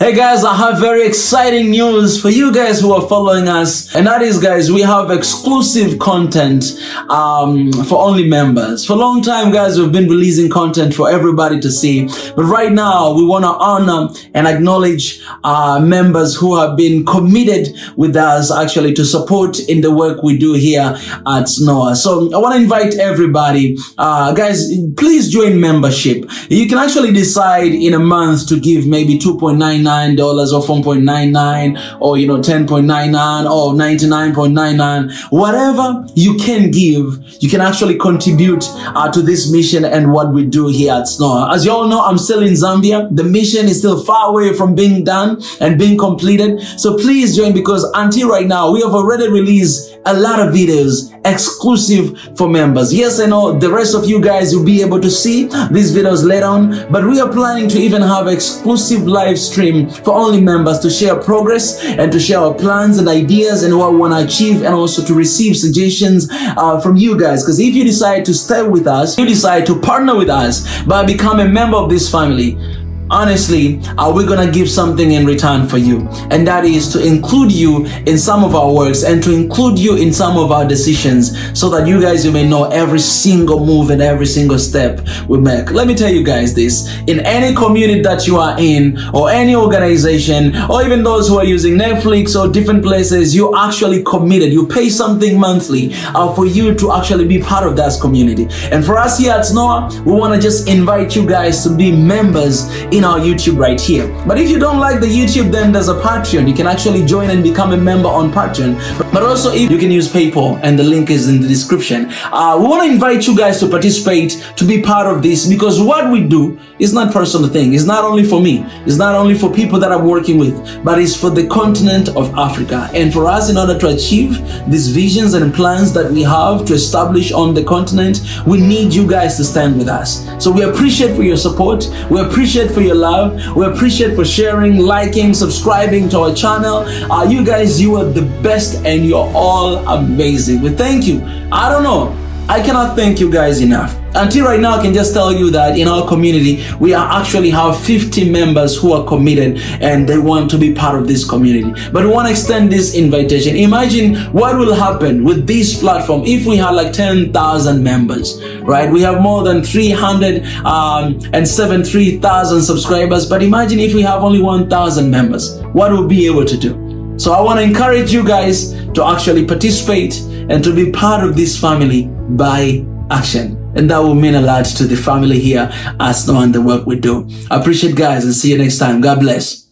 Hey guys, I have very exciting news for you guys who are following us, and that is, guys, we have exclusive content for only members. For a long time, guys, we've been releasing content for everybody to see, but right now we want to honor and acknowledge members who have been committed with us actually to support in the work we do here at SNOA. So I want to invite everybody, guys, please join membership. You can actually decide in a month to give maybe $2.99 or $4.99 or 10.99 or $99.99. Whatever you can give, you can actually contribute to this mission and what we do here at SNOA. As you all know, I'm still in Zambia. The mission is still far away from being done and being completed. So please join, because until right now, we have already released a lot of videos exclusive for members. Yes, I know the rest of you guys will be able to see these videos later on, but we are planning to even have exclusive live stream for only members to share progress and to share our plans and ideas and what we want to achieve, and also to receive suggestions from you guys. Because if you decide to stay with us, you decide to partner with us by becoming a member of this family, honestly, we're gonna give something in return for you, and that is to include you in some of our works and to include you in some of our decisions, so that you guys, you may know every single move and every single step we make. Let me tell you guys this: in any community that you are in, or any organization, or even those who are using Netflix or different places, you actually committed. You pay something monthly for you to actually be part of that community. And for us here at SNOA, we want to just invite you guys to be members in our YouTube right here. But if you don't like the YouTube, then there's a Patreon. You can actually join and become a member on Patreon. But also, if you can use PayPal, and the link is in the description. We want to invite you guys to participate, to be part of this, because what we do is not personal thing. It's not only for me. It's not only for people that I'm working with, but it's for the continent of Africa. And for us, in order to achieve these visions and plans that we have to establish on the continent, we need you guys to stand with us. So we appreciate for your support. We appreciate for your love. We appreciate for sharing, liking, subscribing to our channel. You guys, you are the best, and you're all amazing. We thank you. I don't know, I cannot thank you guys enough. Until right now, I can just tell you that in our community, we actually have 50 members who are committed and they want to be part of this community. But we want to extend this invitation. Imagine what will happen with this platform if we had like 10,000 members, right? We have more than 373,000 subscribers. But imagine if we have only 1,000 members, what we'll be able to do. So I want to encourage you guys to actually participate and to be part of this family by action. And that will mean a lot to the family here at SNOA and the work we do. I appreciate, guys, and see you next time. God bless.